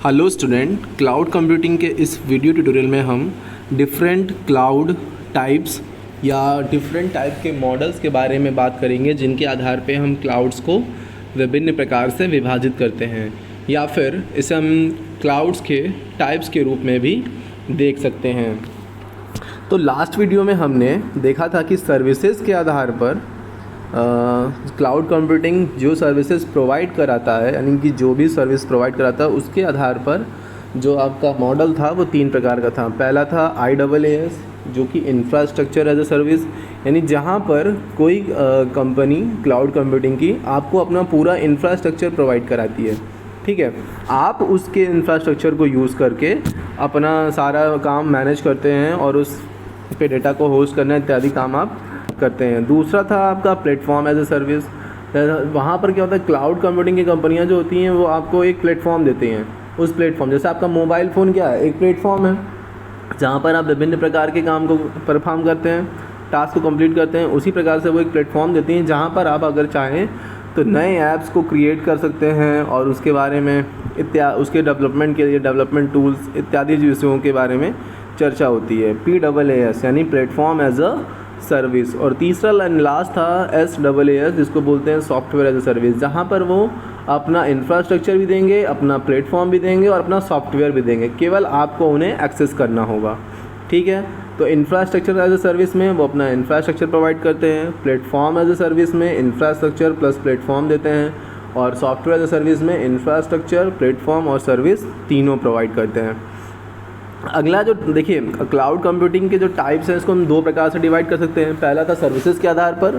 Hello student, cloud computing के इस video tutorial में हम डिफरेंट क्लाउड टाइप्स या डिफरेंट टाइप के मॉडल्स के बारे में बात करेंगे, जिनके आधार पे हम क्लाउड्स को विभिन्न प्रकार से विभाजित करते हैं, या फिर इसे हम क्लाउड्स के टाइप्स के रूप में भी देख सकते हैं। तो लास्ट वीडियो में हमने देखा था कि सर्विसेज के आधार पर क्लाउड कंप्यूटिंग जो सर्विसेज प्रोवाइड कराता है, यानी कि जो भी सर्विस प्रोवाइड कराता है उसके आधार पर जो आपका मॉडल था वो 3 प्रकार का था। पहला था IaaS, जो कि इंफ्रास्ट्रक्चर एज ए सर्विस, यानी जहाँ पर कोई कंपनी क्लाउड कंप्यूटिंग की आपको अपना पूरा इंफ्रास्ट्रक्चर प्रोवाइड कराती है। ठीक है, आप उसके इंफ्रास्ट्रक्चर को यूज़ करके अपना सारा काम मैनेज करते हैं और उस पे डेटा को होस्ट करना इत्यादि काम आप करते हैं। दूसरा था आपका प्लेटफॉर्म एज ए सर्विस। वहाँ पर क्या होता है, क्लाउड कंप्यूटिंग की कंपनियाँ जो होती हैं वो आपको एक प्लेटफॉर्म देती हैं। उस प्लेटफॉर्म, जैसे आपका मोबाइल फ़ोन क्या है, एक प्लेटफॉर्म है जहाँ पर आप विभिन्न प्रकार के काम को परफॉर्म करते हैं, टास्क को कंप्लीट करते हैं। उसी प्रकार से वो एक प्लेटफॉर्म देती हैं जहाँ पर आप अगर चाहें तो नए ऐप्स को क्रिएट कर सकते हैं और उसके बारे में उसके डेवलपमेंट के लिए डेवलपमेंट टूल्स इत्यादि विषयों के बारे में चर्चा होती है। PaaS यानी प्लेटफॉर्म एज अ सर्विस। और तीसरा लास्ट था SaaS, जिसको बोलते हैं सॉफ्टवेयर एज ए सर्विस, जहाँ पर वो अपना इंफ्रास्ट्रक्चर भी देंगे, अपना प्लेटफॉर्म भी देंगे और अपना सॉफ्टवेयर भी देंगे, केवल आपको उन्हें एक्सेस करना होगा। ठीक है, तो इंफ्रास्ट्रक्चर एज ए सर्विस में वो अपना इंफ्रास्ट्रक्चर प्रोवाइड करते हैं, प्लेटफॉर्म एज ए सर्विस में इंफ्रास्ट्रक्चर प्लस प्लेटफॉर्म देते हैं, और सॉफ्टवेयर एज ए सर्विस में इंफ्रास्ट्रक्चर, प्लेटफॉर्म और सर्विस तीनों प्रोवाइड करते हैं। अगला जो देखिए, क्लाउड कंप्यूटिंग के जो टाइप्स हैं इसको हम 2 प्रकार से डिवाइड कर सकते हैं। पहला था सर्विसेज के आधार पर,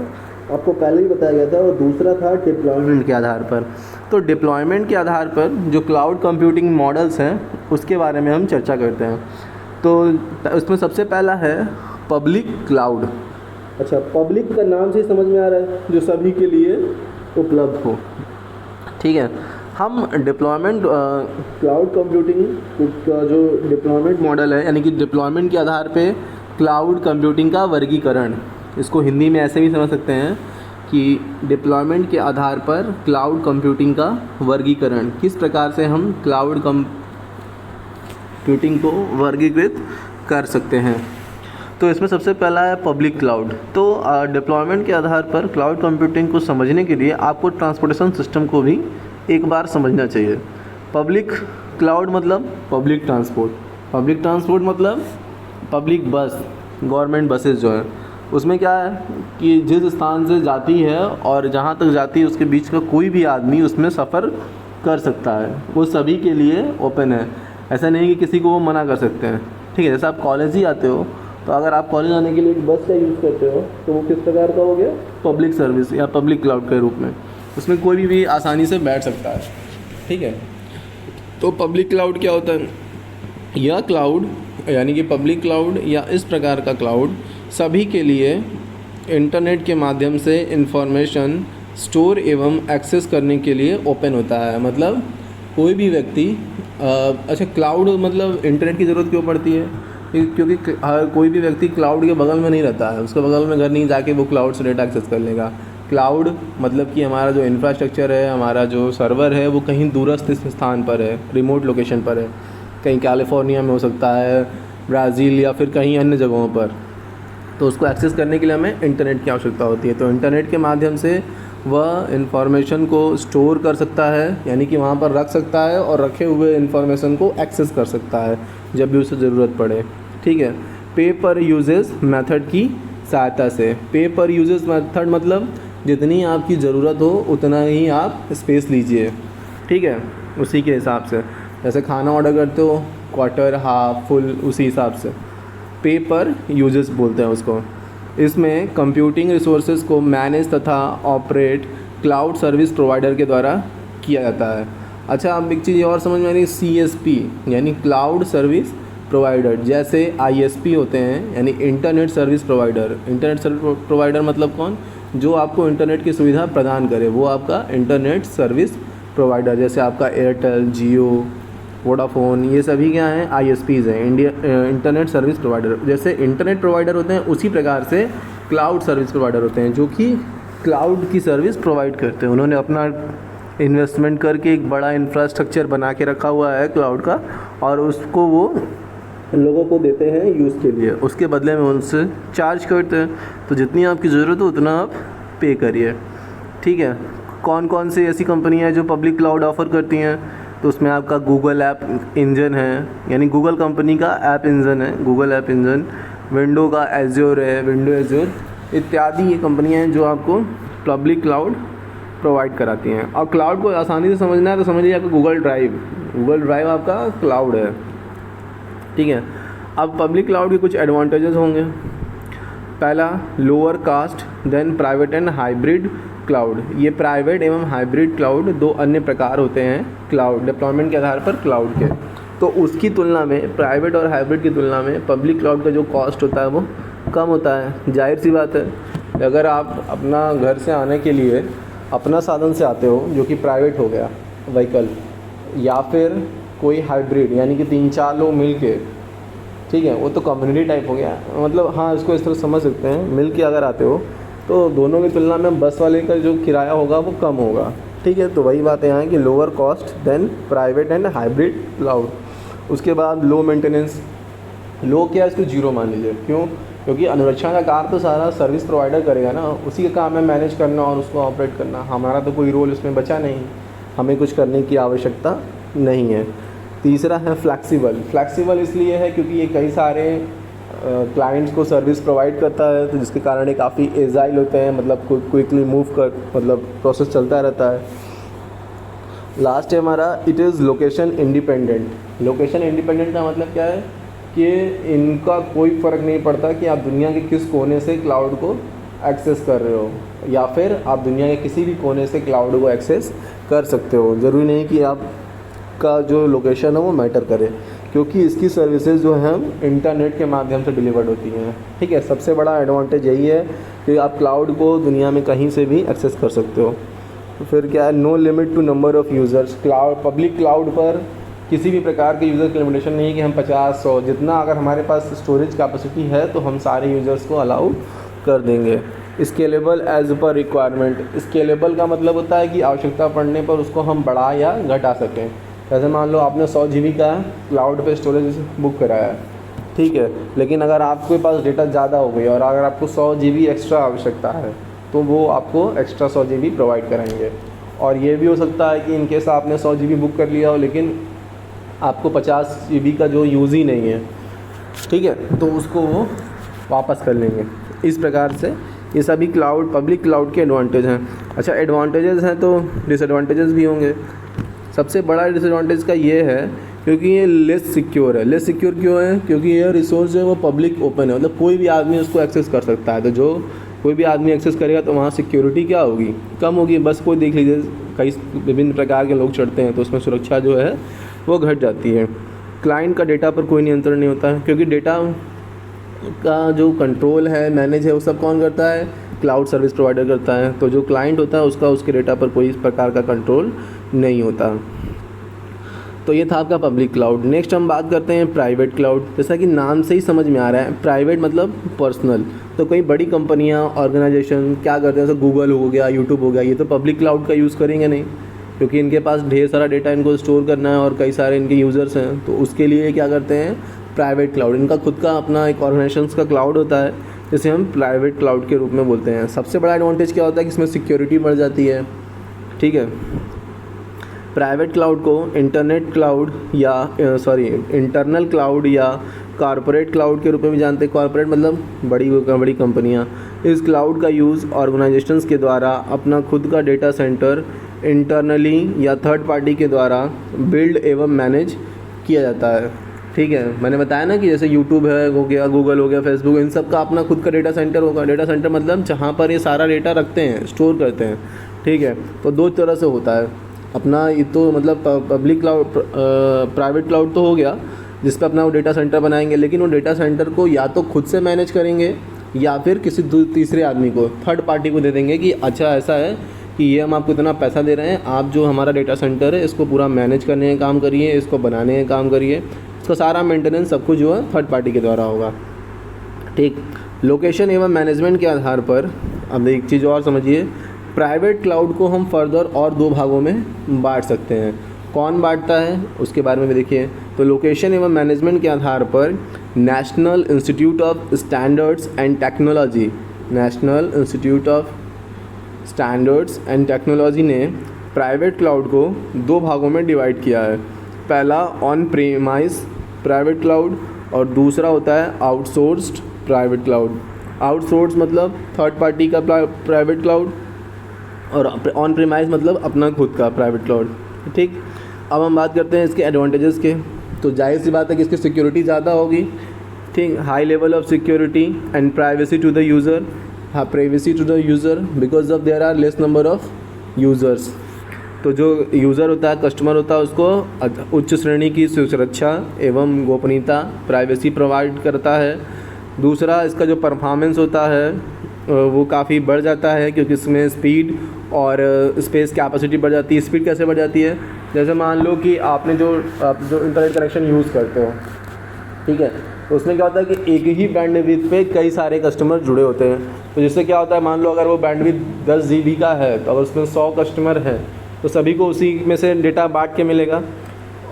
आपको पहले ही बताया गया था, और दूसरा था डिप्लॉयमेंट के आधार पर। तो डिप्लॉयमेंट के आधार पर जो क्लाउड कंप्यूटिंग मॉडल्स हैं उसके बारे में हम चर्चा करते हैं। तो उसमें सबसे पहला है पब्लिक क्लाउड। अच्छा, पब्लिक का नाम से समझ में आ रहा है, जो सभी के लिए उपलब्ध हो। ठीक है, हम डिप्लॉयमेंट क्लाउड कंप्यूटिंग का जो डिप्लॉयमेंट मॉडल है, यानी कि डिप्लॉयमेंट के आधार पे क्लाउड कंप्यूटिंग का वर्गीकरण, इसको हिंदी में ऐसे भी समझ सकते हैं कि डिप्लॉयमेंट के आधार पर क्लाउड कंप्यूटिंग का वर्गीकरण, किस प्रकार से हम क्लाउड कंप्यूटिंग को वर्गीकृत कर सकते हैं। तो इसमें सबसे पहला है पब्लिक क्लाउड। तो डिप्लॉयमेंट के आधार पर क्लाउड कंप्यूटिंग को समझने के लिए आपको ट्रांसपोर्टेशन सिस्टम को भी एक बार समझना चाहिए। पब्लिक क्लाउड मतलब पब्लिक ट्रांसपोर्ट, पब्लिक ट्रांसपोर्ट मतलब पब्लिक बस, गवर्नमेंट बसेस जो हैं, उसमें क्या है कि जिस स्थान से जाती है और जहाँ तक जाती है उसके बीच का कोई भी आदमी उसमें सफ़र कर सकता है, वो सभी के लिए ओपन है। ऐसा नहीं कि किसी को वो मना कर सकते हैं। ठीक है, जैसे आप कॉलेज ही आते हो, तो अगर आप कॉलेज आने के लिए एक बस का यूज़ करते हो तो वो किस प्रकार का हो गया, पब्लिक सर्विस या पब्लिक क्लाउड के रूप में, उसमें कोई भी आसानी से बैठ सकता है। ठीक है, तो पब्लिक क्लाउड क्या होता है, यह क्लाउड यानी कि पब्लिक क्लाउड या इस प्रकार का क्लाउड सभी के लिए इंटरनेट के माध्यम से इंफॉर्मेशन स्टोर एवं एक्सेस करने के लिए ओपन होता है। मतलब कोई भी व्यक्ति अच्छा, क्लाउड मतलब इंटरनेट की ज़रूरत क्यों पड़ती है, क्योंकि कोई भी व्यक्ति क्लाउड के बगल में नहीं रहता है, उसके बगल में घर नहीं जाके वो क्लाउड से डेटा एक्सेस कर लेगा। क्लाउड मतलब कि हमारा जो इंफ्रास्ट्रक्चर है, हमारा जो सर्वर है, वो कहीं दूरस्थ स्थान पर है, रिमोट लोकेशन पर है, कहीं कैलिफोर्निया में हो सकता है, ब्राज़ील या फिर कहीं अन्य जगहों पर। तो उसको एक्सेस करने के लिए हमें इंटरनेट की आवश्यकता होती है। तो इंटरनेट के माध्यम से वह इंफॉर्मेशन को स्टोर कर सकता है, यानी कि वहाँ पर रख सकता है और रखे हुए इंफॉर्मेशन को एक्सेस कर सकता है जब भी उसे ज़रूरत पड़े। ठीक है, पे पर यूजेस मेथड की सहायता से। पे पर यूजेस मेथड मतलब जितनी आपकी ज़रूरत हो उतना ही आप स्पेस लीजिए। ठीक है, उसी के हिसाब से, जैसे खाना ऑर्डर करते हो, क्वार्टर, हाफ, फुल, उसी हिसाब से पे पर यूजेस बोलते हैं उसको। इसमें कंप्यूटिंग रिसोर्सेज को मैनेज तथा ऑपरेट क्लाउड सर्विस प्रोवाइडर के द्वारा किया जाता है। अच्छा, अब एक चीज़ और समझ में आ रही है, CSP यानी क्लाउड सर्विस प्रोवाइडर, जैसे ISP होते हैं यानी internet service provider. Internet service provider मतलब कौन, जो आपको इंटरनेट की सुविधा प्रदान करे, वो आपका इंटरनेट सर्विस प्रोवाइडर। जैसे आपका एयरटेल, जियो, वोडाफोन, ये सभी क्या हैं, ISPs हैं, इंटरनेट सर्विस प्रोवाइडर। जैसे इंटरनेट प्रोवाइडर होते हैं उसी प्रकार से क्लाउड सर्विस प्रोवाइडर होते हैं, जो कि क्लाउड की सर्विस प्रोवाइड करते हैं। उन्होंने अपना इन्वेस्टमेंट करके एक बड़ा इंफ्रास्ट्रक्चर बना के रखा हुआ है क्लाउड का, और उसको वो लोगों को देते हैं यूज़ के लिए, उसके बदले में उनसे चार्ज करते हैं। तो जितनी आपकी ज़रूरत हो उतना आप पे करिए, ठीक है। कौन कौन सी ऐसी कंपनियाँ हैं जो पब्लिक क्लाउड ऑफ़र करती हैं? तो उसमें आपका गूगल ऐप इंजन है, यानी गूगल कंपनी का ऐप इंजन है, गूगल ऐप इंजन। विंडो का एज्योर है, विंडो एज्योर इत्यादि ये कंपनियाँ हैं जो आपको पब्लिक क्लाउड प्रोवाइड कराती हैं। और क्लाउड को आसानी से समझना है तो समझिए आपका गूगल ड्राइव आपका क्लाउड है, ठीक है। अब पब्लिक क्लाउड के कुछ एडवांटेजेस होंगे। पहला, lower cost than private and hybrid cloud. ये प्राइवेट एवं हाइब्रिड क्लाउड दो अन्य प्रकार होते हैं क्लाउड डिप्लॉयमेंट के आधार पर क्लाउड के। तो उसकी तुलना में, प्राइवेट और हाइब्रिड की तुलना में पब्लिक क्लाउड का जो कॉस्ट होता है वो कम होता है। जाहिर सी बात है, अगर आप अपना घर से आने के लिए अपना साधन से आते हो जो कि प्राइवेट हो गया व्हीकल, या फिर कोई हाइब्रिड यानी कि 3-4 लोग मिल के, ठीक है, वो तो कम्युनिटी टाइप हो गया, मतलब हाँ इसको इस तरह समझ सकते हैं, मिल के अगर आते हो तो दोनों की तुलना में बस वाले का जो किराया होगा वो कम होगा, ठीक है। तो वही बात यहाँ है कि lower cost than private and hybrid cloud. उसके बाद लो मेंटेनेंस, लो क्या इसको जीरो मान लीजिए, क्यों? क्योंकि अनुरक्षण का कार्य तो सारा सर्विस प्रोवाइडर करेगा ना, उसी का काम है मैनेज करना और उसको ऑपरेट करना, हमारा तो कोई रोल इसमें बचा नहीं, हमें कुछ करने की आवश्यकता नहीं है। तीसरा है फ्लैक्सिबल इसलिए है क्योंकि ये कई सारे क्लाइंट्स को सर्विस प्रोवाइड करता है, तो जिसके कारण ये काफ़ी एजाइल होते हैं, मतलब क्विकली मूव कर, मतलब प्रोसेस चलता रहता है। लास्ट है हमारा, it is location independent. Location independent का मतलब क्या है कि इनका कोई फ़र्क नहीं पड़ता कि आप दुनिया के किस कोने से क्लाउड को एक्सेस कर रहे हो, या फिर आप दुनिया के किसी भी कोने से क्लाउड को एक्सेस कर सकते हो। ज़रूरी नहीं कि आपका जो लोकेशन है वो मैटर करे, क्योंकि इसकी सर्विसेज जो हैं इंटरनेट के माध्यम से डिलीवर्ड होती हैं, ठीक है। सबसे बड़ा एडवांटेज यही है कि आप क्लाउड को दुनिया में कहीं से भी एक्सेस कर सकते हो। तो फिर क्या है, no limit to number of users. Public cloud पर किसी भी प्रकार के यूज़र की लिमिटेशन नहीं है कि हम 50-100, जितना अगर हमारे पास स्टोरेज कैपेसिटी है तो हम सारे यूज़र्स को अलाउ कर देंगे। Scalable as per requirement. Scalable का मतलब होता है कि आवश्यकता पड़ने पर उसको हम बढ़ा या घटा सकें। जैसे मान लो आपने 100 GB का क्लाउड पे स्टोरेज बुक कराया है, ठीक है, लेकिन अगर आपके पास डेटा ज़्यादा हो गई और अगर आपको 100 GB एक्स्ट्रा आवश्यकता है तो वो आपको एक्स्ट्रा 100 GB प्रोवाइड कराएंगे। और ये भी हो सकता है कि इनकेस आपने 100 GB बुक कर लिया हो लेकिन आपको 50 GB का जो यूज़ ही नहीं है, ठीक है, तो उसको वो वापस कर लेंगे। इस प्रकार से ये सभी पब्लिक क्लाउड के एडवांटेज हैं। अच्छा, एडवांटेजेस हैं तो डिसएडवांटेजेस भी होंगे। सबसे बड़ा डिसएडवांटेज का ये है क्योंकि ये लेस सिक्योर है। लेस सिक्योर क्यों है? क्योंकि ये रिसोर्स जो है वो पब्लिक ओपन है, मतलब कोई भी आदमी उसको एक्सेस कर सकता है। तो जो कोई भी आदमी एक्सेस करेगा तो वहाँ सिक्योरिटी क्या होगी? कम होगी। बस कोई देख लीजिए, कई विभिन्न प्रकार के लोग चढ़ते हैं तो उसमें सुरक्षा जो है वो घट जाती है। क्लाइंट का डेटा पर कोई नियंत्रण नहीं होता है, क्योंकि डेटा का जो कंट्रोल है, मैनेज है, वो सब कौन करता है? क्लाउड सर्विस प्रोवाइडर करता है। तो जो क्लाइंट होता है उसके डेटा पर कोई इस प्रकार का कंट्रोल नहीं होता। तो ये था आपका पब्लिक क्लाउड। नेक्स्ट हम बात करते हैं प्राइवेट क्लाउड। जैसा कि नाम से ही समझ में आ रहा है, प्राइवेट मतलब पर्सनल। तो कई बड़ी कंपनियां, ऑर्गेनाइजेशन क्या करते हैं, जैसे गूगल हो गया, यूट्यूब हो गया, ये तो पब्लिक क्लाउड का यूज़ करेंगे नहीं, क्योंकि इनके पास ढेर सारा डेटा इनको स्टोर करना है और कई सारे इनके यूज़र्स हैं। तो उसके लिए क्या करते हैं? Private cloud. इनका खुद का अपना एक ऑर्गेनाइजेशन का क्लाउड होता है, जिसे हम प्राइवेट क्लाउड के रूप में बोलते हैं। सबसे बड़ा एडवांटेज क्या होता है कि इसमें सिक्योरिटी बढ़ जाती है, ठीक है। प्राइवेट क्लाउड को इंटरनल क्लाउड या कॉरपोरेट क्लाउड के रूप में भी जानते हैं। कॉरपोरेट मतलब बड़ी कंपनियां। इस क्लाउड का यूज़ ऑर्गेनाइजेशंस के द्वारा अपना खुद का डेटा सेंटर इंटरनली या थर्ड पार्टी के द्वारा बिल्ड एवं मैनेज किया जाता है, ठीक है। मैंने बताया ना कि जैसे यूट्यूब है हो गया, गूगल हो गया, फेसबुक, इन सब का अपना खुद का डेटा सेंटर होगा। डेटा सेंटर मतलब जहाँ पर ये सारा डेटा रखते हैं, स्टोर करते हैं, ठीक है। तो दो तरह से होता है अपना, ये तो मतलब पब्लिक क्लाउड, प्राइवेट क्लाउड तो हो गया जिस पर अपना वो डेटा सेंटर बनाएंगे, लेकिन वो डेटा सेंटर को या तो खुद से मैनेज करेंगे या फिर किसी तीसरे आदमी को, थर्ड पार्टी को दे देंगे कि अच्छा ऐसा है कि ये हम आपको इतना पैसा दे रहे हैं, आप जो हमारा डेटा सेंटर है इसको पूरा मैनेज करने का काम करिए, इसको बनाने का काम करिए, इसका सारा मेंटेनेंस सब कुछ जो है थर्ड पार्टी के द्वारा होगा, ठीक। लोकेशन एवं मैनेजमेंट के आधार पर अब एक चीज़ और समझिए, प्राइवेट क्लाउड को हम फर्दर और दो भागों में बांट सकते हैं। कौन बांटता है उसके बारे में भी देखिए। तो लोकेशन एवं मैनेजमेंट के आधार पर national institute of standards and technology, national institute of standards and technology ने प्राइवेट क्लाउड को दो भागों में डिवाइड किया है। पहला ऑन प्रीमाइस प्राइवेट क्लाउड और दूसरा होता है आउटसोर्स्ड प्राइवेट क्लाउड। आउटसोर्स मतलब थर्ड पार्टी का प्राइवेट क्लाउड और ऑन प्रीमाइस मतलब अपना खुद का प्राइवेट क्लाउड। ठीक, अब हम बात करते हैं इसके एडवांटेजेस के। तो जाहिर सी बात है कि इसकी सिक्योरिटी ज़्यादा होगी। ठीक, high level of security and privacy to the user, हाँ privacy to the user because of there are less number of users. तो जो यूज़र होता है, कस्टमर होता है, उसको उच्च श्रेणी की सुरक्षा एवं गोपनीयता प्राइवेसी प्रोवाइड करता है। दूसरा, इसका जो परफॉर्मेंस होता है वो काफ़ी बढ़ जाता है क्योंकि इसमें स्पीड और स्पेस कैपेसिटी बढ़ जाती है। स्पीड कैसे बढ़ जाती है, जैसे मान लो कि आप जो इंटरनेट कनेक्शन यूज़ करते हो, ठीक है, तो उसमें क्या होता है कि एक ही बैंडविड्थ पे कई सारे कस्टमर जुड़े होते हैं। तो जिससे क्या होता है, मान लो अगर वो बैंडविड्थ 10 GB का है तो अगर उसमें 100 कस्टमर हैं तो सभी को उसी में से डेटा बांट के मिलेगा।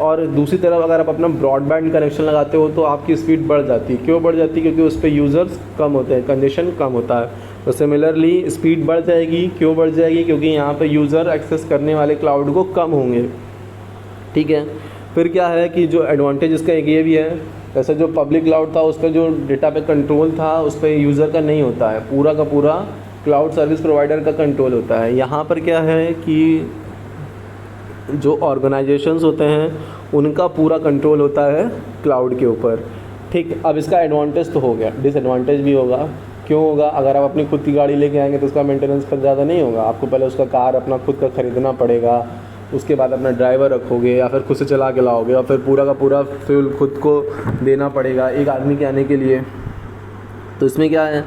और दूसरी तरफ अगर आप अपना ब्रॉडबैंड कनेक्शन लगाते हो तो आपकी स्पीड बढ़ जाती है। क्यों बढ़ जाती है, क्योंकि उस पर यूज़र्स कम होते हैं, कंजेशन कम होता है। तो सिमिलरली स्पीड बढ़ जाएगी। क्यों बढ़ जाएगी, क्योंकि यहाँ पे यूज़र एक्सेस करने वाले क्लाउड को कम होंगे। ठीक है, फिर क्या है कि जो एडवांटेज इसका एक ये भी है, जैसे जो पब्लिक क्लाउड था उस पर जो डेटा पे कंट्रोल था उस पर यूज़र का नहीं होता है, पूरा का पूरा क्लाउड सर्विस प्रोवाइडर का कंट्रोल होता है। यहाँ पर क्या है कि जो ऑर्गेनाइजेशंस होते हैं उनका पूरा कंट्रोल होता है क्लाउड के ऊपर। ठीक, अब इसका एडवांटेज तो हो गया, डिसएडवांटेज भी होगा। क्यों होगा, अगर आप अपनी खुद की गाड़ी लेके आएंगे तो उसका मेंटेनेंस खर्च ज़्यादा नहीं होगा। आपको पहले उसका कार अपना खुद का ख़रीदना पड़ेगा, उसके बाद अपना ड्राइवर रखोगे या फिर खुद से चला के लाओगे और फिर पूरा का पूरा फ्यूल खुद को देना पड़ेगा एक आदमी के आने के लिए। तो इसमें क्या है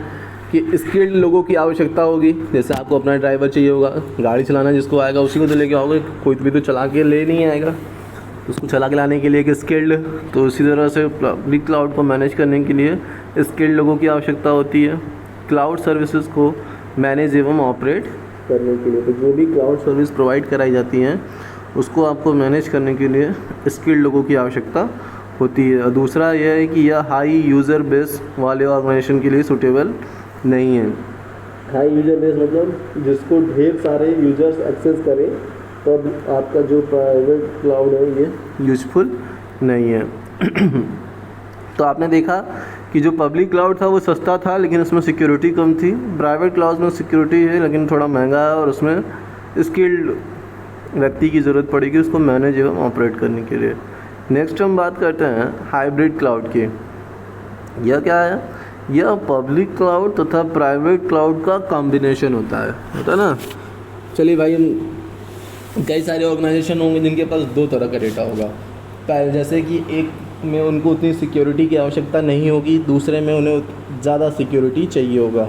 कि स्किल्ड लोगों की आवश्यकता होगी। जैसे आपको अपना ड्राइवर चाहिए होगा, गाड़ी चलाना जिसको आएगा उसी को तो लेके आओगे, कोई भी तो चला के ले नहीं आएगा, उसको चला के लाने के लिए एक स्किल्ड। तो इसी तरह से पब्लिक क्लाउड को मैनेज करने के लिए स्किल्ड लोगों की आवश्यकता होती है। क्लाउड सर्विसेज को मैनेज एवं ऑपरेट करने के लिए, तो जो भी क्लाउड सर्विस प्रोवाइड कराई जाती हैं उसको आपको मैनेज करने के लिए स्किल्ड लोगों की आवश्यकता होती है। और दूसरा यह है कि यह हाई यूज़र बेस वाले ऑर्गेनाइजेशन के लिए सूटेबल नहीं है। हाई यूज़र बेस मतलब जिसको ढेर सारे यूज़र्स एक्सेस करें तो आपका जो प्राइवेट क्लाउड है ये यूज़फुल नहीं है। तो आपने देखा कि जो पब्लिक क्लाउड था वो सस्ता था लेकिन उसमें सिक्योरिटी कम थी। प्राइवेट क्लाउड में सिक्योरिटी है लेकिन थोड़ा महंगा है और उसमें स्किल्ड व्यक्ति की ज़रूरत पड़ेगी उसको मैनेज एवं ऑपरेट करने के लिए। नेक्स्ट हम बात करते हैं हाइब्रिड क्लाउड की। यह क्या है, यह पब्लिक क्लाउड तथा प्राइवेट क्लाउड का कॉम्बिनेशन होता है ना। चलिए भाई, हम कई सारे ऑर्गेनाइजेशन होंगे जिनके पास दो तरह का डेटा होगा। पहले जैसे कि एक में उनको उतनी सिक्योरिटी की आवश्यकता नहीं होगी, दूसरे में उन्हें ज़्यादा सिक्योरिटी चाहिए होगा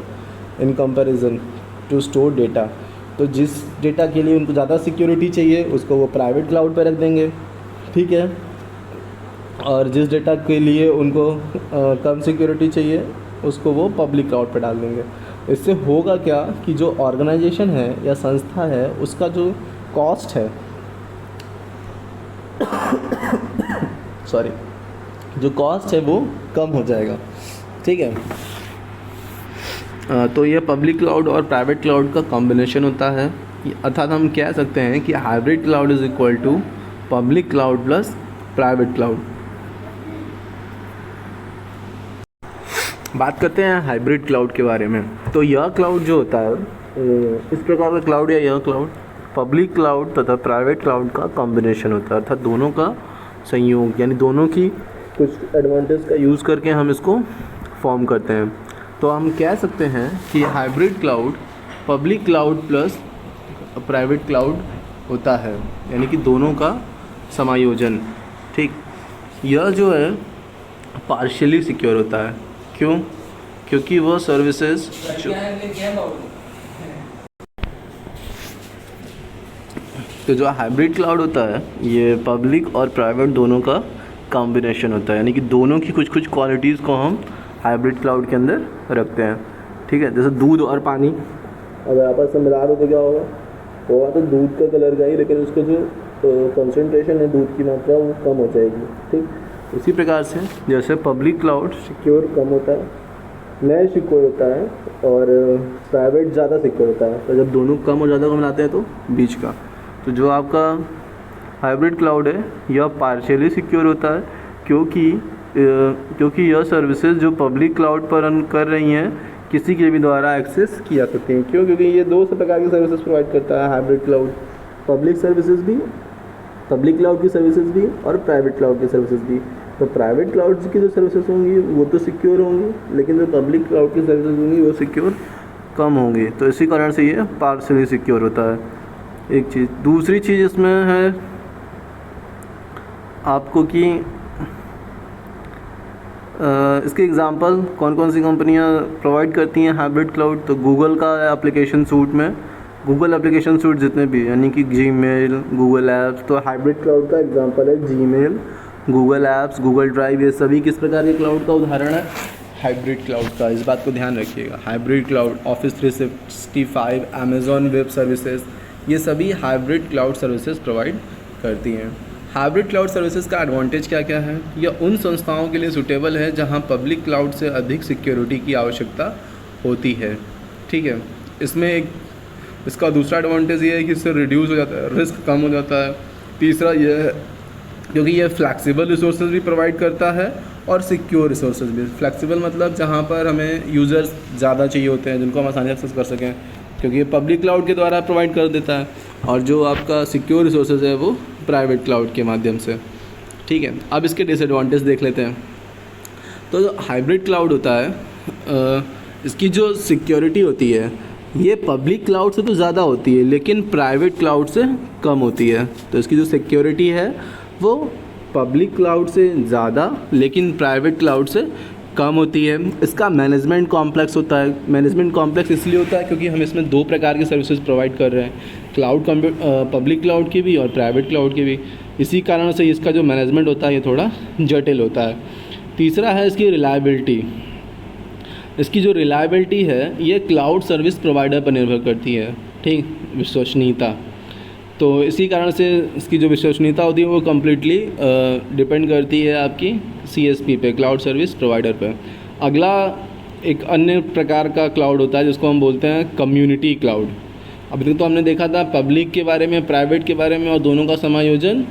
in comparison to store data. तो जिस डेटा के लिए उनको ज़्यादा सिक्योरिटी चाहिए उसको वो प्राइवेट क्लाउड पर रख देंगे, ठीक है, और जिस डेटा के लिए उनको कम सिक्योरिटी चाहिए उसको वो पब्लिक क्लाउड पर डाल देंगे। इससे होगा क्या कि जो ऑर्गेनाइजेशन है या संस्था है उसका जो कॉस्ट है सॉरी जो कॉस्ट है वो कम हो जाएगा, ठीक है। तो ये पब्लिक क्लाउड और प्राइवेट क्लाउड का कॉम्बिनेशन होता है, अर्थात हम कह सकते हैं कि hybrid cloud is equal to public cloud plus private cloud. बात करते हैं हाइब्रिड क्लाउड के बारे में। तो यह क्लाउड जो होता है, इस प्रकार का क्लाउड या यह क्लाउड पब्लिक क्लाउड तथा प्राइवेट क्लाउड का कॉम्बिनेशन होता है, अर्थात दोनों का संयोग, यानी दोनों की कुछ एडवांटेज का यूज़ करके हम इसको फॉर्म करते हैं। तो हम कह सकते हैं कि hybrid cloud public cloud plus private cloud होता है, यानी कि दोनों का समायोजन, ठीक। यह जो है पार्शियली सिक्योर होता है। क्यों? क्योंकि वह सर्विसेज तो जो हाइब्रिड क्लाउड होता है ये पब्लिक और प्राइवेट दोनों का कॉम्बिनेशन होता है, यानी कि दोनों की कुछ कुछ क्वालिटीज़ को हम हाइब्रिड क्लाउड के अंदर रखते हैं, ठीक है। जैसे दूध और पानी, अगर आपस में मिला दो तो क्या होगा, होगा तो दूध का कलर का ही, लेकिन उसका जो कंसंट्रेशन है दूध की मात्रा वो कम हो जाएगी। ठीक, इसी प्रकार से जैसे पब्लिक क्लाउड सिक्योर कम होता है, नए सिक्योर होता है, और प्राइवेट ज़्यादा सिक्योर होता है। तो जब दोनों कम और ज़्यादा को मिलाते हैं तो बीच का, तो जो आपका हाइब्रिड क्लाउड है यह पार्शियली सिक्योर होता है, क्योंकि यह सर्विसेज जो पब्लिक क्लाउड पर रन कर रही हैं किसी के भी द्वारा एक्सेस की जा सकती हैं। क्यों? क्योंकि ये दो प्रकार की सर्विसेज प्रोवाइड करता है हाइब्रिड क्लाउड, पब्लिक सर्विसेज भी, पब्लिक क्लाउड की सर्विसेज भी और प्राइवेट क्लाउड की सर्विसेज भी। तो प्राइवेट क्लाउड की जो सर्विसेज होंगी वो तो सिक्योर होंगी, लेकिन जो पब्लिक क्लाउड की सर्विसेज होंगी वो सिक्योर कम होंगी। तो इसी कारण से ये पार्शियली सिक्योर होता है, एक चीज़। दूसरी चीज़ इसमें है आपको कि इसके एग्जांपल कौन कौन सी कंपनियां प्रोवाइड करती हैं हाइब्रिड क्लाउड। तो गूगल का एप्लीकेशन सूट में, गूगल एप्लीकेशन सूट जितने भी, यानी कि जीमेल, गूगल ऐप्स, तो हाइब्रिड क्लाउड का एग्जांपल है Gmail, Google apps, Google drive, ये सभी किस प्रकार के क्लाउड का उदाहरण है, हाइब्रिड क्लाउड का। इस बात को ध्यान रखिएगा। Hybrid cloud, office 365, Amazon web services, ये सभी हाइब्रिड क्लाउड सर्विसेज प्रोवाइड करती हैं। हाइब्रिड क्लाउड सर्विसेज का एडवांटेज क्या क्या है? यह उन संस्थाओं के लिए सूटेबल है जहां पब्लिक क्लाउड से अधिक सिक्योरिटी की आवश्यकता होती है। ठीक है, इसमें एक इसका दूसरा एडवांटेज ये है कि इससे रिड्यूस हो जाता है, रिस्क कम हो जाता है। तीसरा यह है क्योंकि यह फ्लैक्सिबल रिसोर्सेज भी प्रोवाइड करता है और सिक्योर रिसोर्सेज भी। फ्लैक्सिबल मतलब जहाँ पर हमें यूज़र्स ज़्यादा चाहिए होते हैं जिनको हम आसानी से एक्सेस कर सकें, क्योंकि ये पब्लिक क्लाउड के द्वारा प्रोवाइड कर देता है, और जो आपका सिक्योर रिसोर्सेज है वो प्राइवेट क्लाउड के माध्यम से। ठीक है, अब इसके डिसएडवांटेज देख लेते हैं। तो जो हाइब्रिड क्लाउड होता है इसकी जो सिक्योरिटी होती है ये पब्लिक क्लाउड से तो ज़्यादा होती है, लेकिन प्राइवेट क्लाउड से कम होती है। तो इसकी जो सिक्योरिटी है वो पब्लिक क्लाउड से ज़्यादा लेकिन प्राइवेट क्लाउड से कम होती है। इसका मैनेजमेंट कॉम्प्लेक्स होता है। मैनेजमेंट कॉम्प्लेक्स इसलिए होता है क्योंकि हम इसमें दो प्रकार की सर्विसेज प्रोवाइड कर रहे हैं, पब्लिक क्लाउड की भी और प्राइवेट क्लाउड की भी। इसी कारण से इसका जो मैनेजमेंट होता है ये थोड़ा जटिल होता है। तीसरा है इसकी रिलायबिलिटी। इसकी जो रिलायबिलिटी है ये क्लाउड सर्विस प्रोवाइडर पर निर्भर करती है। ठीक, विश्वसनीयता। तो इसी कारण से इसकी जो विश्वसनीयता होती है वो कम्प्लीटली डिपेंड करती है आपकी CSP पे, क्लाउड सर्विस प्रोवाइडर पे। अगला एक अन्य प्रकार का क्लाउड होता है जिसको हम बोलते हैं कम्युनिटी क्लाउड। अभी तक तो हमने देखा था पब्लिक के बारे में, प्राइवेट के बारे में, और दोनों का समायोजन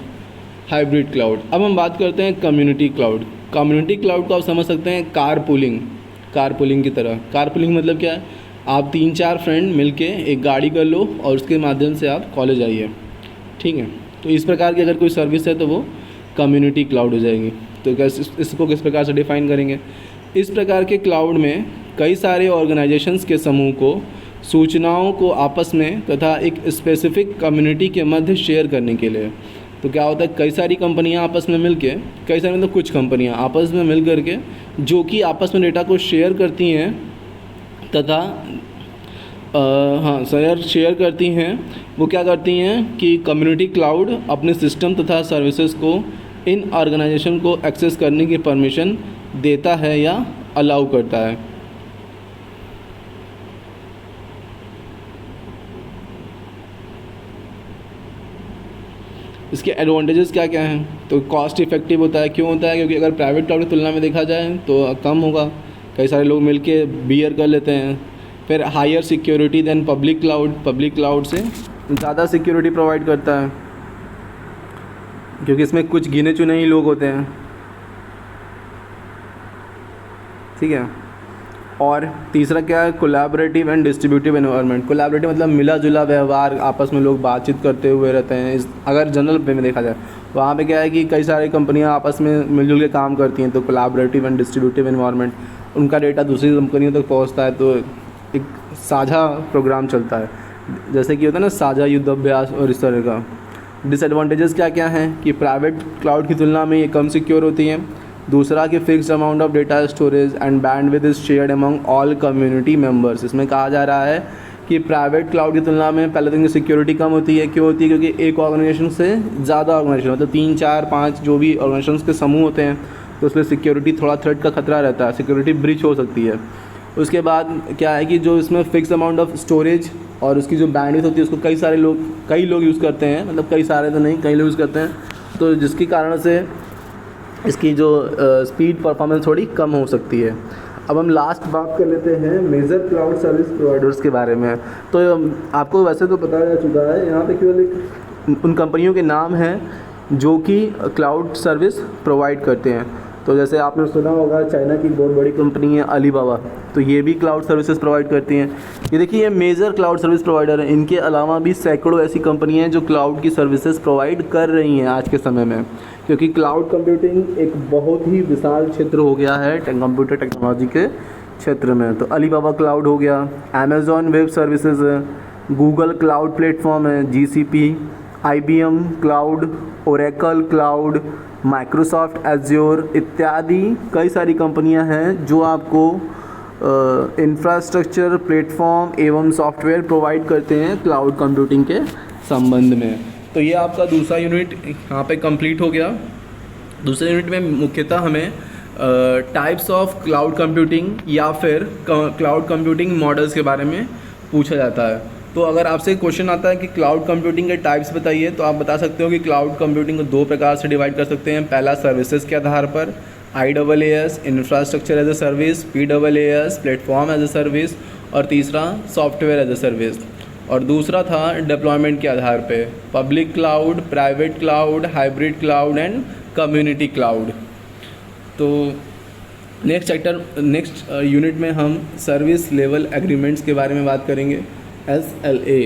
हाइब्रिड क्लाउड। अब हम बात करते हैं कम्युनिटी क्लाउड। कम्युनिटी क्लाउड को आप समझ सकते हैं कारपूलिंग की तरह। कारपूलिंग मतलब क्या है? आप 3-4 फ्रेंड मिलके एक गाड़ी कर लो और उसके माध्यम से आप कॉलेज आइए। ठीक है, तो इस प्रकार की अगर कोई सर्विस है तो वो कम्युनिटी क्लाउड हो जाएगी। तो इसको किस प्रकार से डिफ़ाइन करेंगे? इस प्रकार के क्लाउड में कई सारे ऑर्गेनाइजेशंस के समूह को सूचनाओं को आपस में तथा एक स्पेसिफिक कम्युनिटी के मध्य शेयर करने के लिए। तो क्या होता है, कई सारी कंपनियां आपस में मिलके, कई सारी मतलब कुछ कंपनियां आपस में मिल करके जो कि आपस में डेटा को शेयर करती हैं तथा शेयर करती हैं, वो क्या करती हैं कि कम्युनिटी क्लाउड अपने सिस्टम तथा सर्विसेज को इन ऑर्गेनाइजेशन को एक्सेस करने की परमिशन देता है या अलाउ करता है। इसके एडवांटेजेस क्या क्या हैं? तो कॉस्ट इफेक्टिव होता है। क्यों होता है? क्योंकि अगर प्राइवेट क्लाउड की तुलना में देखा जाए तो कम होगा, कई सारे लोग मिलके बियर कर लेते हैं। फिर higher security than public cloud से ज़्यादा सिक्योरिटी प्रोवाइड करता है क्योंकि इसमें कुछ गिने चुने ही लोग होते हैं। ठीक है, और तीसरा क्या है, collaborative and distributive environment. Collaborative मतलब मिला जुला व्यवहार, आपस में लोग बातचीत करते हुए रहते हैं। अगर जनरल पे में देखा जाए वहाँ पे क्या है कि कई सारी कंपनियाँ आपस में मिलजुल के काम करती हैं, तो कोलैबोरेटिव एंड डिस्ट्रीब्यूटिव एनवायरनमेंट, उनका डेटा दूसरी कंपनियों तक पहुँचता है, तो एक साझा प्रोग्राम चलता है, जैसे कि होता है ना साझा युद्ध अभ्यास और इस तरह का। डिसएडवांटेजेस क्या क्या हैं कि प्राइवेट क्लाउड की तुलना में ये कम सिक्योर होती हैं। दूसरा कि fixed amount of data storage and bandwidth is shared among all community members. इसमें कहा जा रहा है कि प्राइवेट क्लाउड की तुलना में पहले तो इनकी सिक्योरिटी कम होती है। क्यों होती है? क्योंकि एक ऑर्गेनाइजेशन से ज़्यादा ऑर्गेनाइजेशन, मतलब 3, 4, 5 जो भी ऑर्गेनाइजेशन के समूह होते हैं, तो उसमें सिक्योरिटी थोड़ा थ्रेट का खतरा रहता है, सिक्योरिटी ब्रीच हो सकती है। उसके बाद क्या है कि जो इसमें फिक्स अमाउंट ऑफ स्टोरेज और उसकी जो बैंडविड्थ होती है उसको कई लोग यूज़ करते हैं, मतलब कई सारे तो नहीं, कई लोग यूज़ करते हैं, तो जिसके कारण से इसकी जो स्पीड परफॉर्मेंस थोड़ी कम हो सकती है। अब हम लास्ट बात कर लेते हैं मेजर क्लाउड सर्विस प्रोवाइडर्स के बारे में। तो आपको वैसे तो पता जा चुका है, यहाँ पे केवल एक उन कंपनियों के नाम हैं जो कि क्लाउड सर्विस प्रोवाइड करते हैं। तो जैसे आपने सुना होगा चाइना की बहुत बड़ी कंपनी है अलीबाबा, तो ये भी क्लाउड सर्विसेज प्रोवाइड करती हैं। ये देखिए ये मेजर क्लाउड सर्विस प्रोवाइडर हैं। इनके अलावा भी सैकड़ों ऐसी कंपनियां हैं जो क्लाउड की सर्विसेज प्रोवाइड कर रही हैं आज के समय में, क्योंकि क्लाउड कंप्यूटिंग एक बहुत ही विशाल क्षेत्र हो गया है कंप्यूटर टेक्नोलॉजी के क्षेत्र में। तो अलीबाबा क्लाउड हो गया, अमेज़ॉन वेब सर्विसेज है, गूगल क्लाउड प्लेटफॉर्म है, GCP, IBM cloud, Oracle cloud, Microsoft azure इत्यादि कई सारी कंपनियां हैं जो आपको इंफ्रास्ट्रक्चर, प्लेटफॉर्म एवं सॉफ्टवेयर प्रोवाइड करते हैं क्लाउड कंप्यूटिंग के संबंध में। तो ये आपका दूसरा यूनिट यहाँ पे कंप्लीट हो गया। दूसरे यूनिट में मुख्यतः हमें टाइप्स ऑफ क्लाउड कंप्यूटिंग या फिर क्लाउड कंप्यूटिंग मॉडल्स के बारे में पूछा जाता है। तो अगर आपसे क्वेश्चन आता है कि क्लाउड कंप्यूटिंग के टाइप्स बताइए, तो आप बता सकते हो कि क्लाउड कंप्यूटिंग को 2 प्रकार से डिवाइड कर सकते हैं। पहला सर्विसेज के आधार पर IaaS infrastructure as a service, PaaS platform as a service, और तीसरा सॉफ्टवेयर एज ए सर्विस, और दूसरा था डिप्लॉयमेंट के आधार पे public cloud, private cloud, hybrid cloud and community cloud. तो नेक्स्ट यूनिट में हम सर्विस लेवल एग्रीमेंट्स के बारे में बात करेंगे, SLA।